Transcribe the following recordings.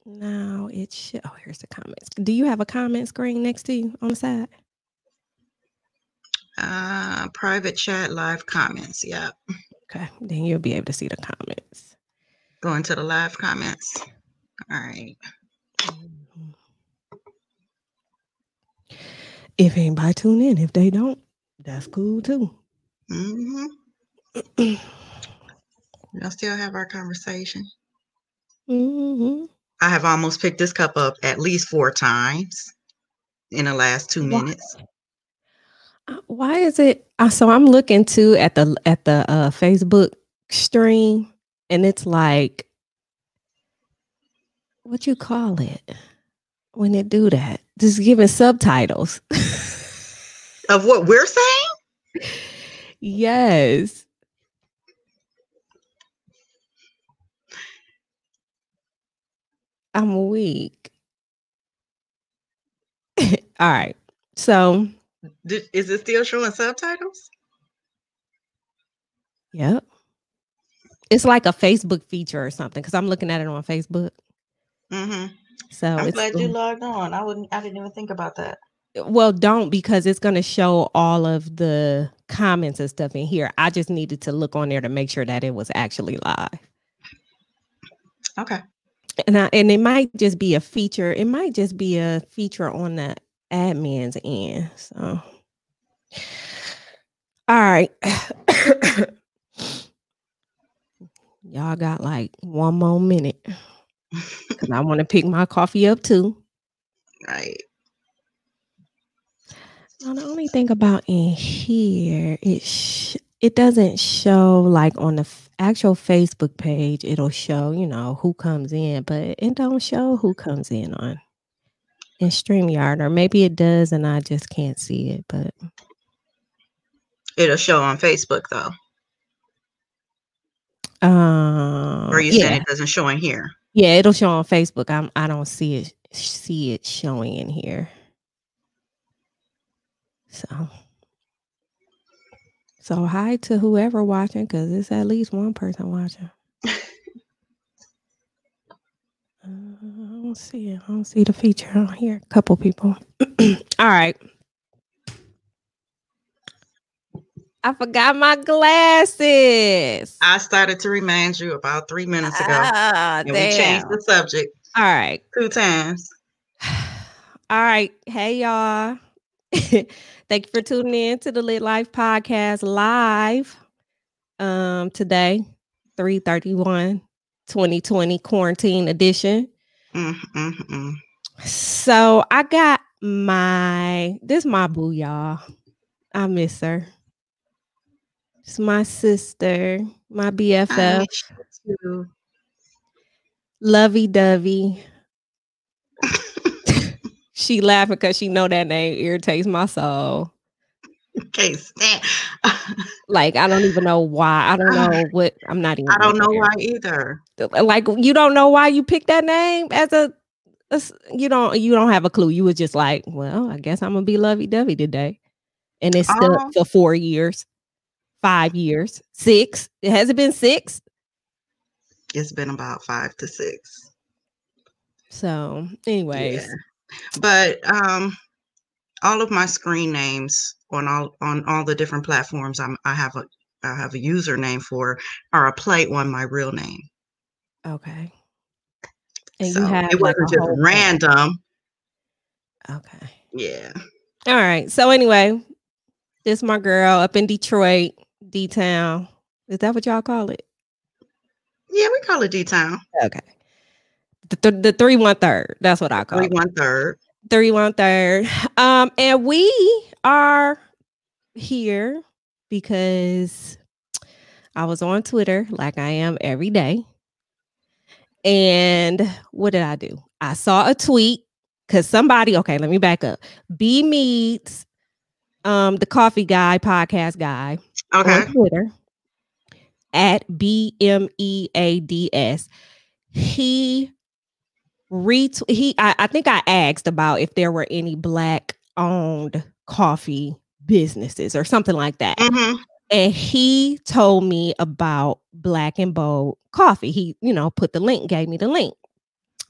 Now it should. Oh, here's the comments. Do you have a comment screen next to you on the side? Private chat, live comments. Yep. Okay, then you'll be able to see the comments. Go into the live comments. All right. Mhm. If anybody tune in, if they don't, that's cool too. Mm-hmm. We'll still have our conversation. Mm-hmm. I have almost picked this cup up at least 4 times in the last 2 minutes. Why is it? So I'm looking too at the Facebook stream, and it's like, what you call it when it do that? Just giving subtitles of what we're saying. Yes. I'm weak. All right. So is it still showing subtitles? Yep. It's like a Facebook feature or something because I'm looking at it on Facebook. Mm-hmm. So I'm glad you logged on. I didn't even think about that. Well, don't, because it's going to show all of the comments and stuff in here. I just needed to look on there to make sure that it was actually live. Okay. And it might just be a feature. It might just be a feature on the admin's end. So, all right. Y'all got like 1 more minute because I want to pick my coffee up too. Right. Now, the only thing about in here, it doesn't show like on the actual Facebook page. It'll show, who comes in, but it don't show who comes in in StreamYard, or maybe it does and I just can't see it. But it'll show on Facebook though. Or are you saying it doesn't show in here? Yeah, it'll show on Facebook. I don't see it showing in here. So hi to whoever watching, because it's at least one person watching. I don't see it. I don't see the feature on here. A couple people. All right. I forgot my glasses. I started to remind you about 3 minutes ago. And we changed the subject. All right. 2 times. All right. Hey, y'all. Thank you for tuning in to the Lit Life Podcast live. Today, 3/31/2020 quarantine edition. So I got this my boo, y'all. I miss her. It's my sister, my BFF. Lovey Dovey. She laughing because she know that name irritates my soul. Can't stand. Like, I don't even know why. I don't know what. I'm not even. I don't know why either. Like, you don't know why you picked that name you don't have a clue. You was just like, well, I guess I'm gonna be Lovey Dovey today, and it's stuck for 4 years, 5 years, 6. Has it been 6? It's been about 5 to 6. So, anyways, yeah. But all of my screen names on all the different platforms I have a username for are a play on my real name. Okay. And so it wasn't just random. Okay. Yeah. All right. So anyway, this is my girl up in Detroit, D-Town. Is that what y'all call it? Yeah, we call it D-Town. Okay. The 313. That's what I call it. 313. 313. And we are here because I was on Twitter like I am every day. And what did I do? I saw a tweet because somebody, okay, let me back up. B Meets, the coffee guy, podcast guy, on Twitter at BMEADS. I think I asked about if there were any Black-owned coffee businesses or something like that. Mm-hmm. And he told me about Black and Bold Coffee. He, put the link, gave me the link.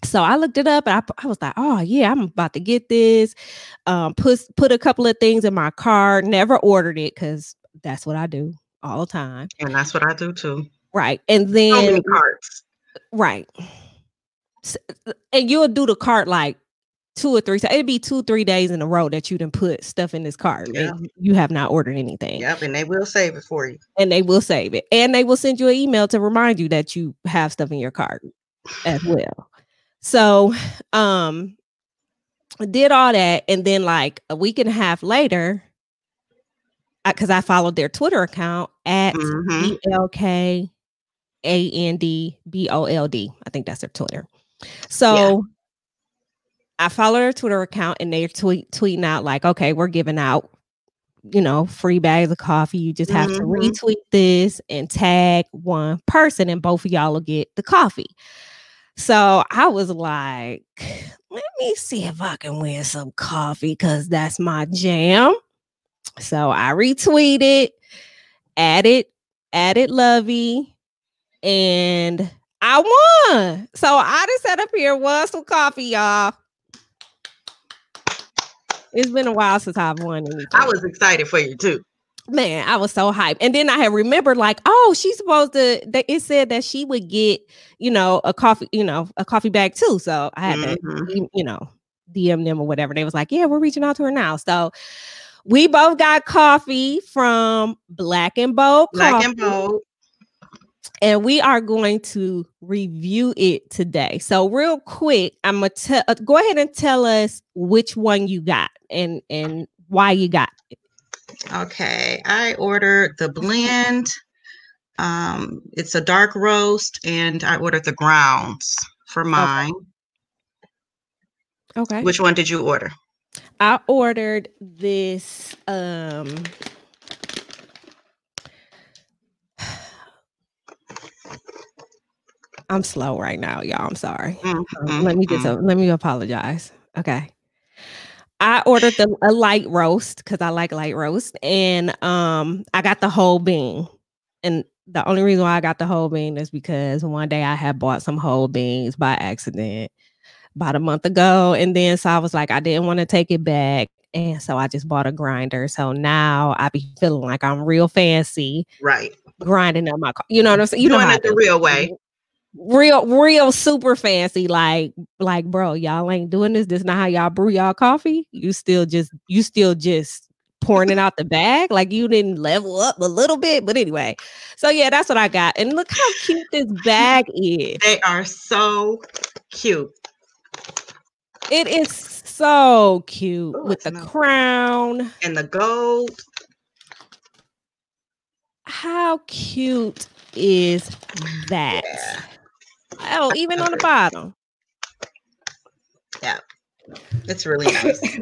So I looked it up and I was like, oh yeah, I'm about to get this. Put a couple of things in my cart, never ordered it because that's what I do all the time. And that's what I do too. Right. And So then many carts. right. And you'll do the cart like 2 or 3 times. It'd be 2, 3 days in a row that you done put stuff in this cart Yeah. and you have not ordered anything. Yep. And they will save it for you. And they will save it. And they will send you an email to remind you that you have stuff in your cart as well. So, did all that, and then like a week and a half later, because I followed their Twitter account at BLK ANDBOLD. I think that's their Twitter. So I follow their Twitter account, and they're tweeting out like, okay, we're giving out, free bags of coffee. You just have to retweet this and tag one person, and both of y'all will get the coffee. So I was like, let me see if I can win some coffee because that's my jam. So I retweeted, added Lovey, and I won. So I just sat up here, won some coffee, y'all. It's been a while since I've won anything. I was excited for you too. Man, I was so hyped. And then I had remembered like, oh, she's supposed to, it said that she would get, a coffee bag too. So I had to, DM them or whatever. They was like, yeah, we're reaching out to her now. So we both got coffee from Black and Bold Coffee. And we are going to review it today. So real quick, I'm going to go ahead and tell us which one you got and why you got it. Okay, I ordered the blend. It's a dark roast, and I ordered the grounds for mine. Okay. Which one did you order? I ordered this. I'm slow right now, y'all. I'm sorry. Let me apologize. Okay. I ordered a light roast because I like light roast, and I got the whole bean. And the only reason why I got the whole bean is because one day I had bought some whole beans by accident about a month ago, and then so I was like, I didn't want to take it back, and so I just bought a grinder. So now I be feeling like I'm real fancy, right? Grinding up my car. You know what I'm saying? Doing it the real way. Real super fancy, like bro, y'all ain't doing this. This not how y'all brew y'all coffee. You still just pouring it out the bag. Like you didn't level up a little bit. But anyway, so yeah, that's what I got. And look how cute this bag is. They are so cute. It is so cute with the crown and the gold. How cute is that? Yeah. Oh, even on the bottom. Yeah. It's really nice.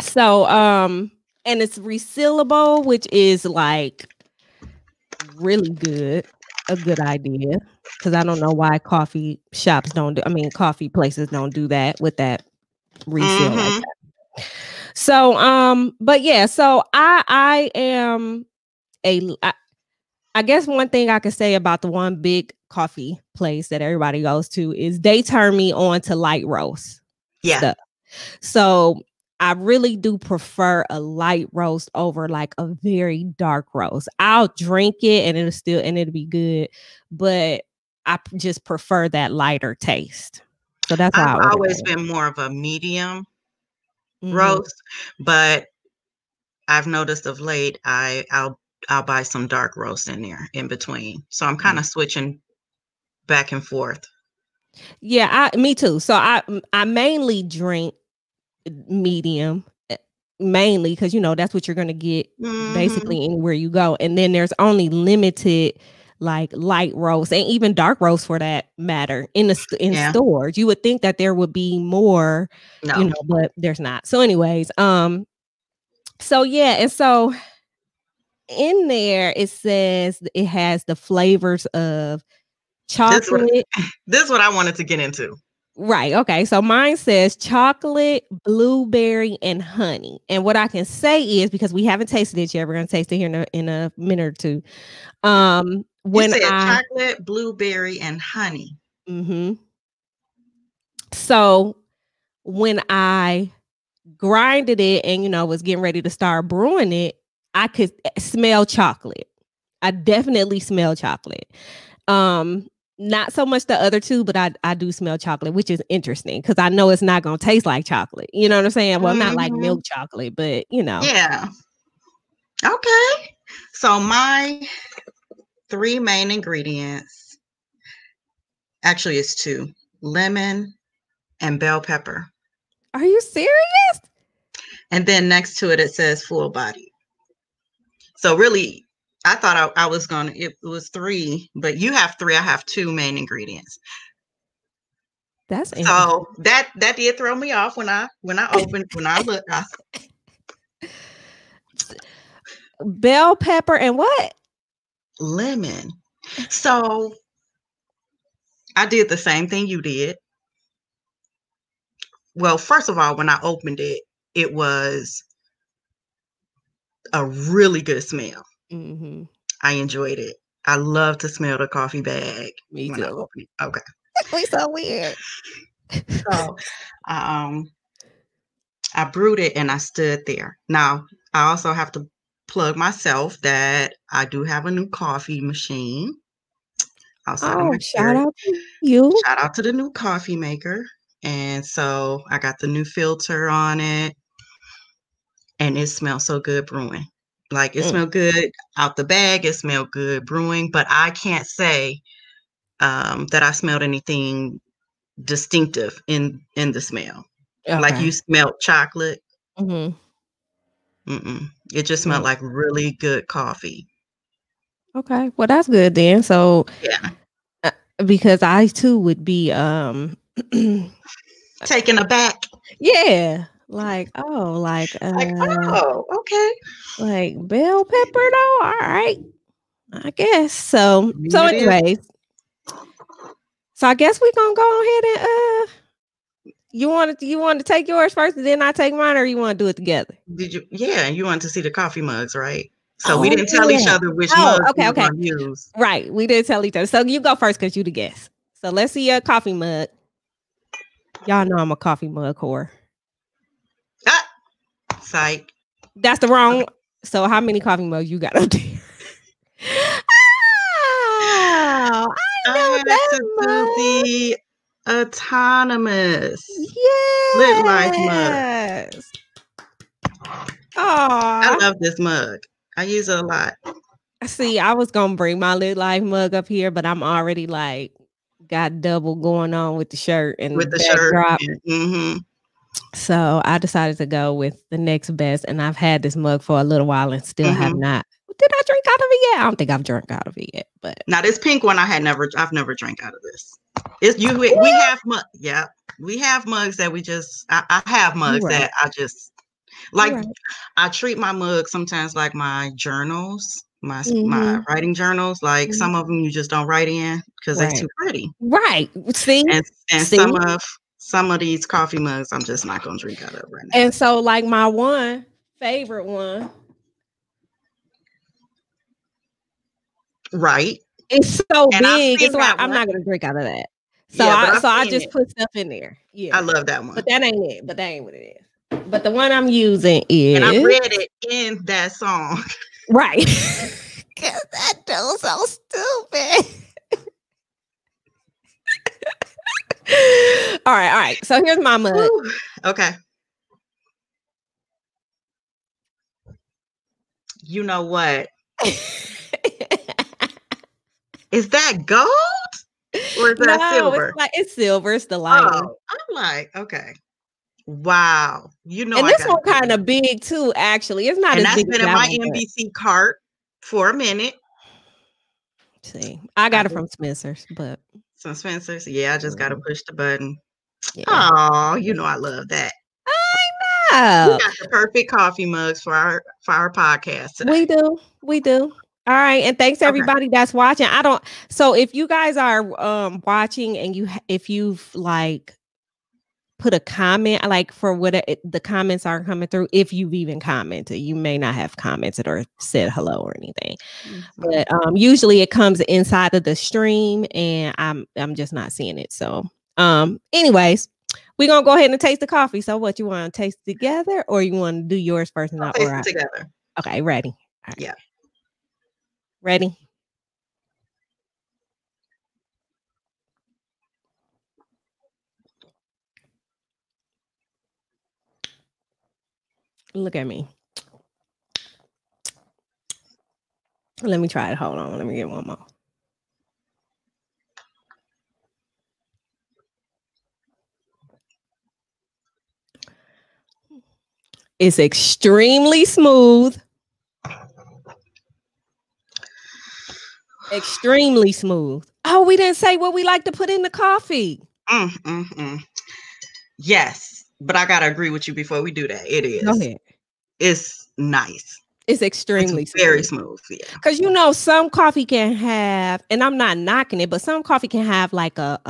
So, and it's resealable, which is like really good. A good idea. Because I don't know why coffee places don't do that with that reseal like that. So, but yeah, so I am I guess one thing I could say about the one big coffee place that everybody goes to is they turn me on to light roast stuff. So I really do prefer a light roast over like a very dark roast. I'll drink it and it'll be good, but I just prefer that lighter taste. So that's why I've always been more of a medium roast, but I've noticed of late I'll buy some dark roast in there in between. So I'm kind of switching back and forth. Yeah, me too. So I mainly drink medium, mainly because that's what you're going to get basically anywhere you go. And then there's only limited like light roast and even dark roast for that matter in stores. You would think that there would be more, but there's not. So anyways, so yeah, and so in there it says it has the flavors of chocolate. This is what I wanted to get into. Right. Okay. So mine says chocolate, blueberry, and honey. And what I can say is, because we haven't tasted it yet, we're going to taste it here in a minute or two. When you said chocolate, blueberry, and honey. Mm-hmm. So when I grinded it and, was getting ready to start brewing it, I could smell chocolate. I definitely smell chocolate. Not so much the other two, but I do smell chocolate, which is interesting because I know it's not going to taste like chocolate. You know what I'm saying? Well, not like milk chocolate, but Yeah. Okay. So my 3 main ingredients, actually it's 2, lemon and bell pepper. Are you serious? And then next to it, it says full body. So really, I thought I was going to, it was 3, but you have 3, I have 2 main ingredients. That's interesting. So that did throw me off when I opened, when I looked. Bell pepper and what? Lemon. So I did the same thing you did. Well, first of all, when I opened it, it was a really good smell. Mm-hmm. I enjoyed it. I love to smell the coffee bag. Me when too. I open it. Okay. We so weird. So I brewed it and I stood there. Now, I also have to plug myself that I do have a new coffee machine outside of my shout area. out to you. Shout out to the new coffee maker. And so I got the new filter on it. And it smells so good brewing. Like it smelled good out the bag. It smelled good brewing. But I can't say that I smelled anything distinctive in the smell. Okay. Like you smelled chocolate. Mm-hmm. It just smelled like really good coffee. Okay. Well, that's good then. So yeah, because I too would be taken aback. Yeah. Okay. Like bell pepper though. All right. I guess. So anyways. So I guess we're gonna go ahead and you want to take yours first and then I take mine, or you want to do it together? Did you? Yeah, you wanted to see the coffee mugs, right? So we didn't tell each other which mugs we were going to use. Right. We didn't tell each other. So you go first because you the guest. So let's see your coffee mug. Y'all know I'm a coffee mug whore. Psych. That's the wrong. So how many coffee mugs you got up there? Oh, I know that to do the autonomous Lit Life mug. I love this mug. I use it a lot. See, I was gonna bring my Lit Life mug up here, but I'm already like got double going on with the shirt and with the backdrop. Shirt. So I decided to go with the next best, and I've had this mug for a little while and still have not. Did I drink out of it yet? I don't think I've drank out of it yet. But now this pink one, I've never drank out of this. We have we have mugs that we just. I have mugs that I just like. I treat my mugs sometimes like my journals, my writing journals. Like some of them you just don't write in because they're too pretty. Right. See, and some of these coffee mugs I'm just not gonna drink out of right now. And so, like my one favorite one. Right. It's so big. It's like I'm not gonna drink out of that. So I just put stuff in there. Yeah. I love that one. But that ain't it. But that ain't what it is. But the one I'm using is, and I read it in that song. Right. Cause that dude's so stupid. All right. So here's my mug. Ooh, okay. You know what? Is that gold? Or is that silver? It's silver. It's the lining. Oh, I'm like, okay. Wow. You know, and this one kind of big too, actually. It's not as big as been in my NBC cart for a minute. See, I got it from Spencer's, but some Spencer's. Yeah, I just got to push the button. Yeah. Oh, you know I love that. I know. We got the perfect coffee mugs for our podcast today. We do. All right, and thanks everybody that's watching. So if you guys are watching and if you've like put a comment, like for what the comments are coming through, if you've even commented, you may not have commented or said hello or anything. But usually it comes inside of the stream and I'm just not seeing it. So anyways, We're gonna go ahead and taste the coffee. So what, you want to taste together or you want to do yours first and I'll not taste or it together. Okay, ready. All right. Yeah. Ready? Look at me. Let me try it. Hold on. Let me get one more. It's extremely smooth. Extremely smooth. Oh, we didn't say what we like to put in the coffee. Yes, but I gotta agree with you before we do that. It is. Go ahead. It's nice. It's extremely smooth. Very smooth. Yeah. Because some coffee can have, and I'm not knocking it, but some coffee can have like a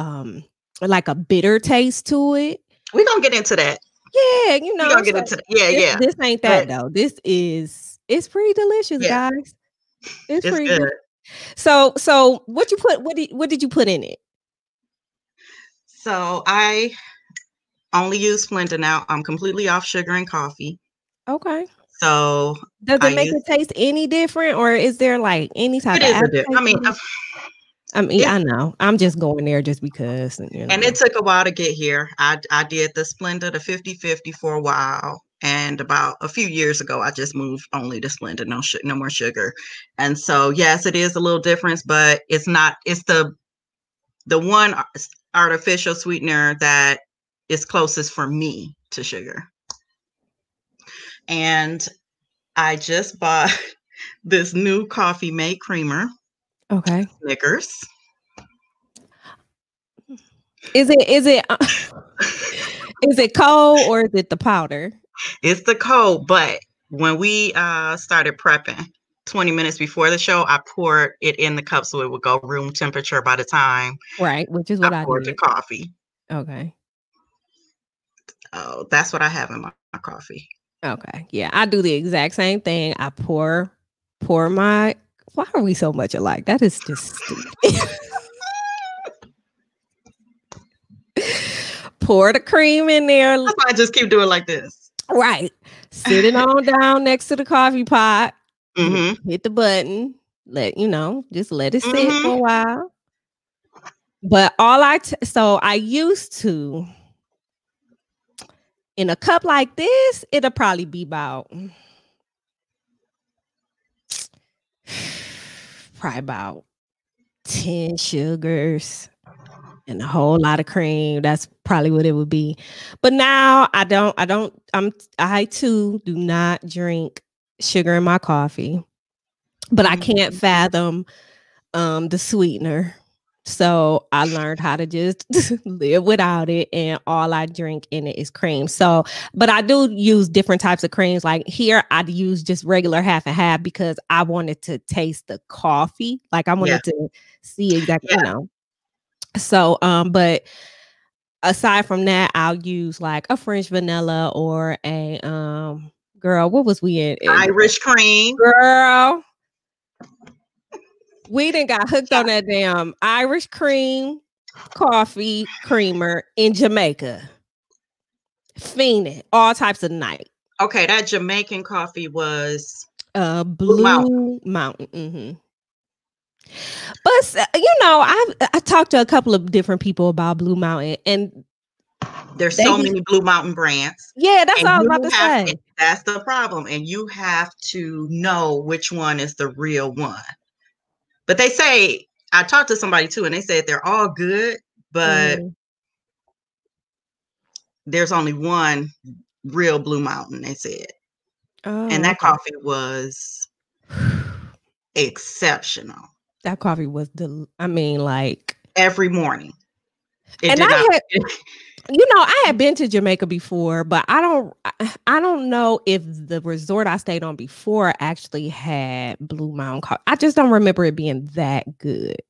bitter taste to it. We're gonna get into that. Yeah, we're gonna get into that. Yeah. This ain't that though. It's pretty delicious, guys. It's pretty good. So what did you put in it? So I only use Splenda now. I'm completely off sugar and coffee. Okay. So does it make it taste any different, or is there like any type of aftertaste? I know. I'm just going there just because. And it took a while to get here. I did the Splenda, the 50/50 for a while. And about a few years ago, I just moved only to Splenda, no more sugar. And so, yes, it is a little difference, but it's not. It's the one artificial sweetener that is closest for me to sugar. And I just bought this new coffee mate creamer. Okay. Snickers. Is it is it cold or is it the powder? It's the cold, but when we started prepping 20 minutes before the show, I poured it in the cup so it would go room temperature by the time. Right, which is what I poured did. the coffee. Okay. Oh, that's what I have in my coffee. Okay. Yeah, I do the exact same thing. I pour my. Why are we so much alike? That is just stupid. Pour the cream in there. That's why I just keep doing like this. Right. Sit it on down next to the coffee pot. Hit the button. Just let it sit for a while. But I used to, in a cup like this, it'll probably be about 10 sugars and a whole lot of cream. That's probably what it would be. But now I too do not drink sugar in my coffee. But I can't fathom the sweetener. So I learned how to just live without it, and all I drink in it is cream. So, but I do use different types of creams. Like here, I'd use just regular half and half because I wanted to taste the coffee. Like I wanted to see exactly, So, but aside from that, I'll use like a French vanilla or a girl. What was we in? Irish cream, girl. We done got hooked on that damn Irish cream coffee creamer in Jamaica. Fiending all types of night. Okay, that Jamaican coffee was Blue Mountain. But I talked to a couple of different people about Blue Mountain, and there's so many Blue Mountain brands. Yeah, that's all I was about to say. That's the problem, and you have to know which one is the real one. But they say, I talked to somebody too, and they said they're all good, but there's only one real Blue Mountain, they said. And that coffee was exceptional. That coffee was like every morning. I had been to Jamaica before, but I don't know if the resort I stayed on before actually had Blue Mountain coffee. I just don't remember it being that good.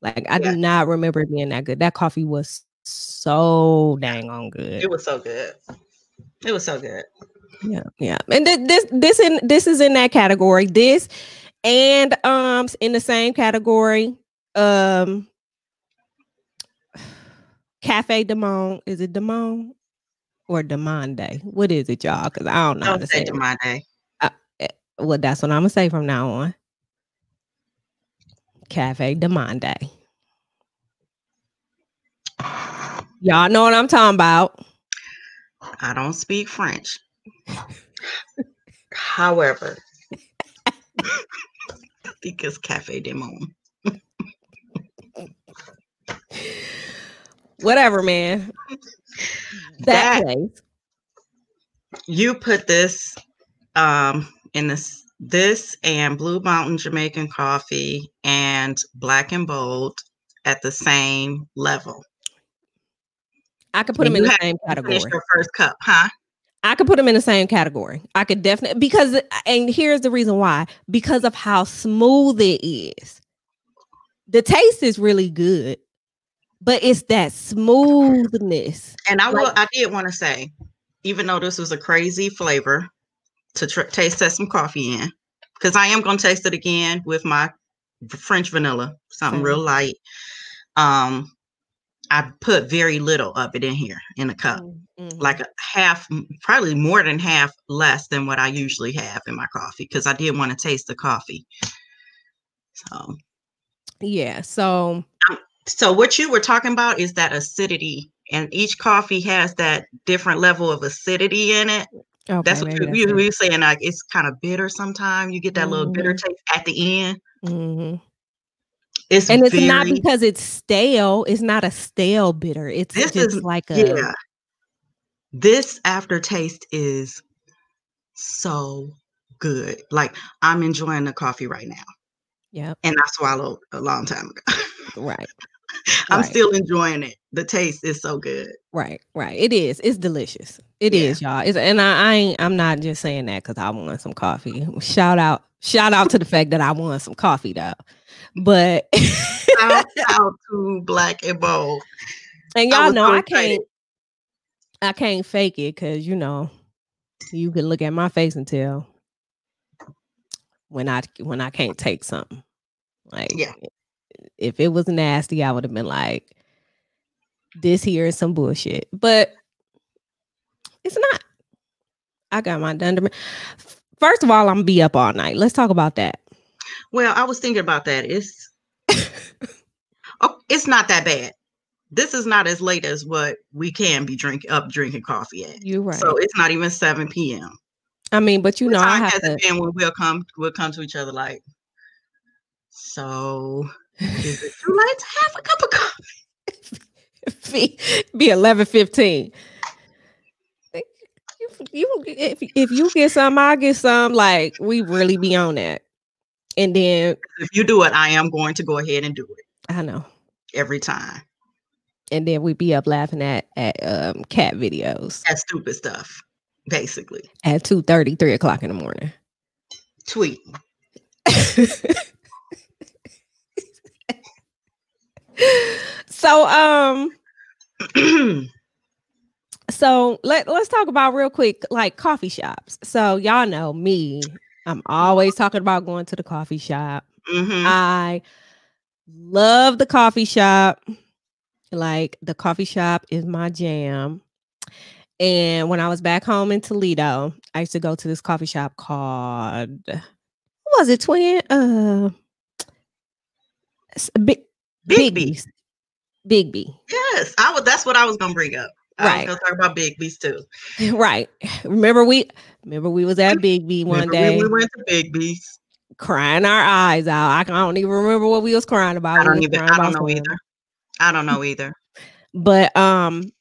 Like I do not remember it being that good. That coffee was so dang on good. It was so good. It was so good. Yeah. And this is in that category. This and in the same category, Cafe Demone. Is it Demone? or Demande? What is it, y'all? Because I don't know how Don't to say say it. Demande. Well, that's what I'm gonna say from now on. Cafe Demande. Y'all know what I'm talking about. I don't speak French. However, I think it's Cafe de Monde. Whatever, man. That place. You put this in this and Blue Mountain Jamaican coffee and Black and Bold at the same level. I could put them in the same category. Finish your first cup, huh? I could put them in the same category. I could definitely, because, and here's the reason why, because of how smooth it is. The taste is really good, but it's that smoothness. And I did want to say, even though this was a crazy flavor to taste some coffee in, because I am going to taste it again with my French vanilla, something real light. I put very little of it in here in a cup, like a half, probably more than half less than what I usually have in my coffee, because I did want to taste the coffee. So, yeah. So what you were talking about is that acidity, and each coffee has that different level of acidity in it. Okay, that's what you were saying. Like it's kind of bitter sometimes. You get that little bitter taste at the end. It's not because it's stale. It's not a stale bitter. It's just like a This aftertaste is so good. Like I'm enjoying the coffee right now. Yeah. And I swallowed a long time ago. Right. I'm still enjoying it. The taste is so good. Right. It is. It's delicious. It is, y'all. And I'm not just saying that because I want some coffee. Shout out to the fact that I want some coffee though. But shout out to Black and Bold. And y'all know I can't fake it because you can look at my face and tell when I can't take something. Like if it was nasty, I would have been like, this here is some bullshit. But it's not. I got my done. First of all, I'm gonna be up all night. Let's talk about that. Well, I was thinking about that. It's not that bad. This is not as late as what we can be drinking coffee at. You're right. So it's not even 7 p.m. I mean, but what time has it been when we'll come to each other like, so is it too late to have a cup of coffee? Be 11:15. If you get some, I'll get some. Like we really be on that. And then if you do it, I am going to go ahead and do it. I know. Every time. And then we be up laughing at cat videos. At stupid stuff, basically. At 2:30, 3 o'clock in the morning. Tweeting. So so let's talk about real quick, like coffee shops. So y'all know me. I'm always talking about going to the coffee shop. I love the coffee shop. Like the coffee shop is my jam. And when I was back home in Toledo, I used to go to this coffee shop called, what was it, Twin? Big B. Yes, that's what I was gonna bring up. I was gonna talk about Big B's too. Right. Remember we was at Big B one day. We went to Big B's. Crying our eyes out. I don't even remember what we was crying about. I don't know either. But and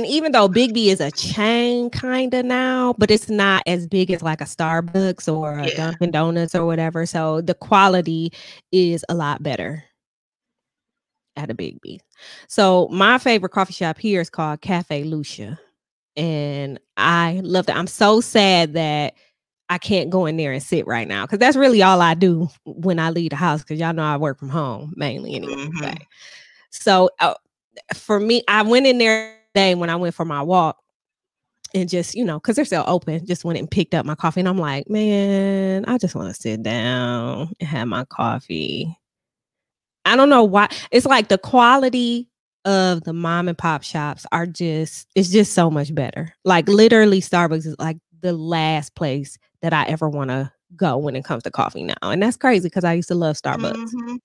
even though Big B is a chain kind of now, but it's not as big as like a Starbucks or a Dunkin' Donuts or whatever. So the quality is a lot better at a Big B. So my favorite coffee shop here is called Cafe Lucia. And I love that. I'm so sad that I can't go in there and sit right now because that's really all I do when I leave the house because y'all know I work from home mainly anyway. So for me, I went in there today when I went for my walk and just, because they're still open, just went and picked up my coffee. And I'm like, man, I just want to sit down and have my coffee. I don't know why. It's like the quality of the mom and pop shops are it's just so much better. Like literally Starbucks is like the last place that I ever want to go when it comes to coffee now. And that's crazy because I used to love Starbucks. Mhm.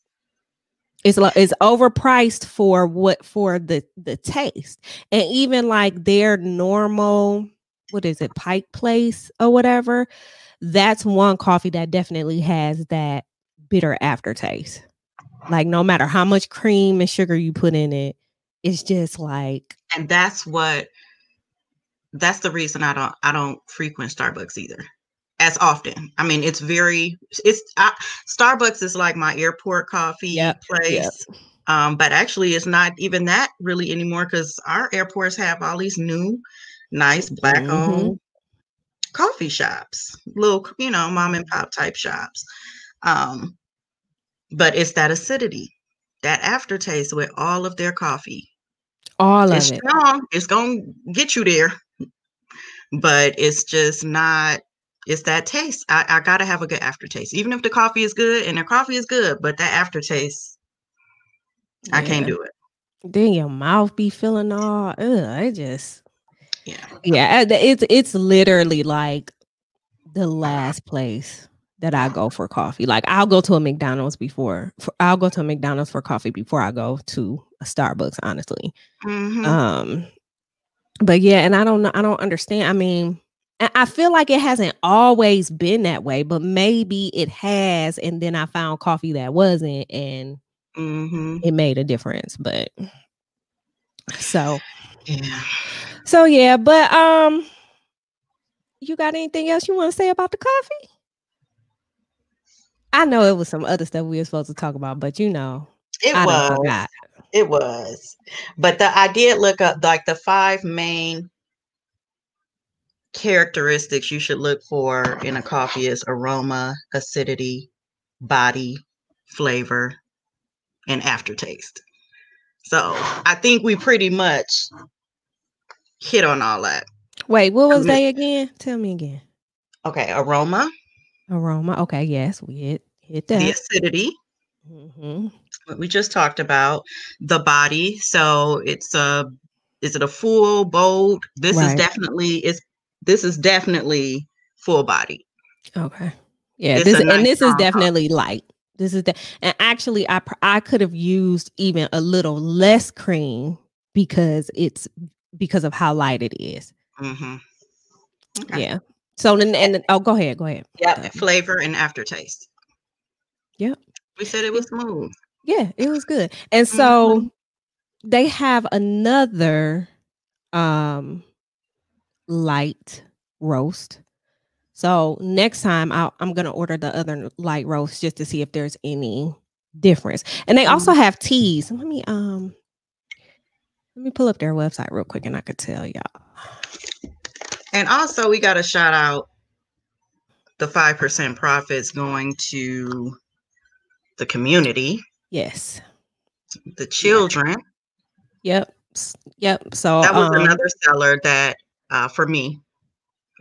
It's overpriced for the taste. And even like their normal, what is it, Pike Place or whatever, that's one coffee that definitely has that bitter aftertaste. Like no matter how much cream and sugar you put in it, it's just like, And that's the reason I don't frequent Starbucks either as often. I mean, Starbucks is like my airport coffee yep. place. But actually it's not even that really anymore because our airports have all these new, nice Black owned coffee shops, little, mom and pop type shops. But it's that acidity, that aftertaste with all of their coffee. All It's of it. strong. It's going to get you there, but it's just not, it's that taste. I got to have a good aftertaste. Even if the coffee is good, and the coffee is good, but that aftertaste, I can't do it. Then your mouth be feeling all, it just, yeah. It's literally like the last place that I go for coffee. Like I'll go to a McDonald's I'll go to a McDonald's for coffee before I go to a Starbucks, honestly. But yeah, and I don't understand. I mean, I feel like it hasn't always been that way, but maybe it has. And then I found coffee that wasn't, and it made a difference. But so yeah, but you got anything else you want to say about the coffee? I know it was some other stuff we were supposed to talk about, but it forgot. It was. But I did look up like the 5 main characteristics you should look for in a coffee is aroma, acidity, body, flavor, and aftertaste. So I think we pretty much hit on all that. Wait, what was they again? Tell me again. Okay, aroma. Okay, yes, we hit that. The acidity. What we just talked about. The body. So is it a full, bold? This is definitely full body. Okay. Yeah, this is definitely light. This is and actually I could have used even a little less cream because of how light it is. Okay. Yeah. So and go ahead. Yeah, flavor and aftertaste. Yep. We said it was smooth. Yeah, it was good. And so they have another light roast. So next time I'm going to order the other light roast just to see if there's any difference. And they also have teas. Let me pull up their website real quick and I could tell y'all. And also we got to shout out the 5% profits going to the community. Yes. The children. Yep. So that was another seller that for me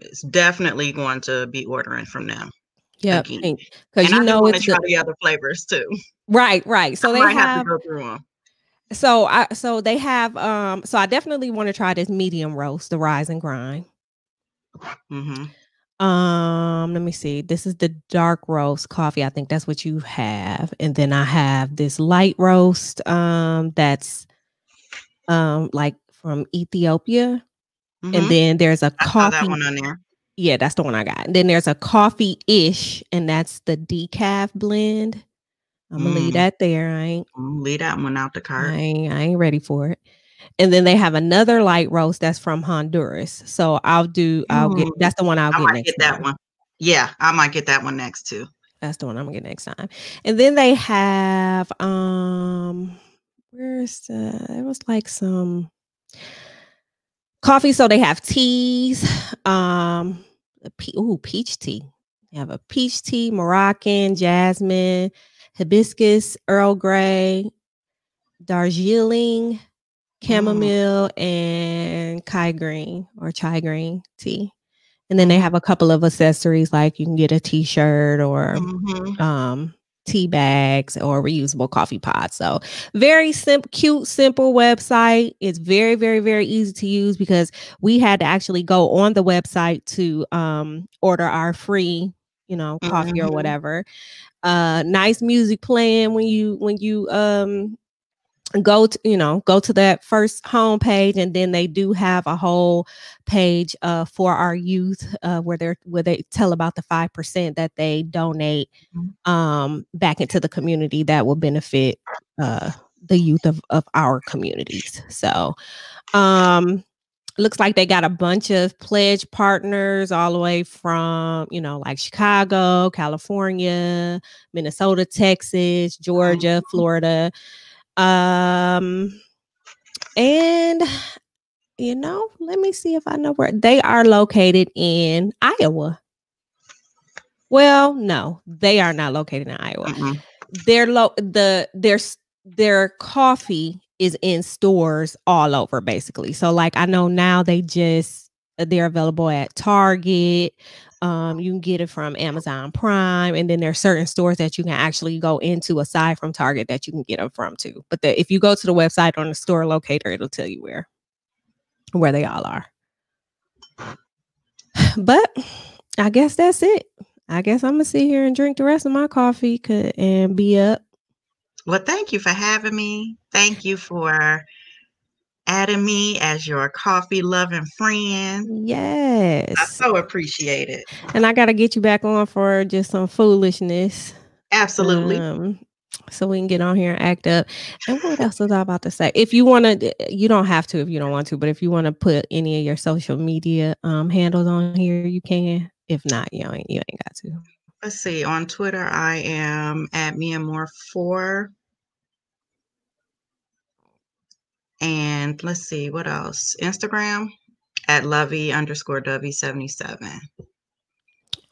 is definitely going to be ordering from them. Yep. Because I want to try the other flavors too. Right. So they have to go through them. So they have so I definitely want to try this medium roast, the Rise and Grind. Let me see. This is the dark roast coffee. I think that's what you have. And then I have this light roast that's like from Ethiopia. And then there's a coffee. I saw that one on there. Yeah, that's the one I got. And then there's a coffee-ish, and that's the decaf blend. I'm gonna leave that there. I ain't leave that one out the cart. I ain't ready for it. And then they have another light roast that's from Honduras. So I'll get that's the one I'll get next time. That one. Yeah, I might get that one next too. That's the one I'm gonna get next time. And then they have it was like some coffee. So they have teas, peach tea. They have a peach tea, Moroccan, jasmine, hibiscus, Earl Grey, Darjeeling, chamomile, and chai green tea. And then they have a couple of accessories, like you can get a t-shirt or tea bags or reusable coffee pods. So very cute, simple website. It's very, very, very easy to use because we had to actually go on the website to order our free, coffee or whatever. Nice music playing when you go to that first homepage, and then they do have a whole page for our youth where they tell about the 5% that they donate back into the community that will benefit the youth of our communities. So looks like they got a bunch of pledge partners all the way from, like Chicago, California, Minnesota, Texas, Georgia, Florida. And let me see if I know where they are located in Iowa. Well, no, they are not located in Iowa. Their coffee is in stores all over, basically. So, like, I know now they're available at Target. You can get it from Amazon Prime, and then there are certain stores that you can actually go into aside from Target that you can get them from too. But if you go to the website on the store locator, it'll tell you where they all are. But I guess that's it. I guess I'm gonna sit here and drink the rest of my coffee and be up. Well, thank you for having me. Thank you for adding me as your coffee loving friend. Yes. I so appreciate it. And I got to get you back on for just some foolishness. Absolutely. So we can get on here and act up. And what else was I about to say? If you want to, you don't have to if you don't want to, but if you want to put any of your social media handles on here, you can. If not, you ain't got to. Let's see. On Twitter, I am at MiaMoore4. And let's see, what else? Instagram at Lovey_W77.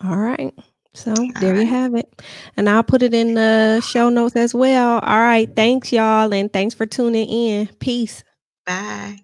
All right. So there you have it. And I'll put it in the show notes as well. All right. Thanks, y'all. And thanks for tuning in. Peace. Bye.